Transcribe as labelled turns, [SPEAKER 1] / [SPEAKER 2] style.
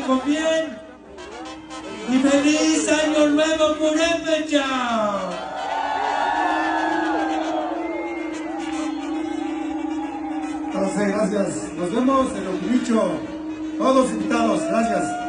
[SPEAKER 1] con bien. Y feliz año nuevo, Purépecha.
[SPEAKER 2] Entonces, gracias. Nos vemos en el Oculicho. Todos invitados. Gracias.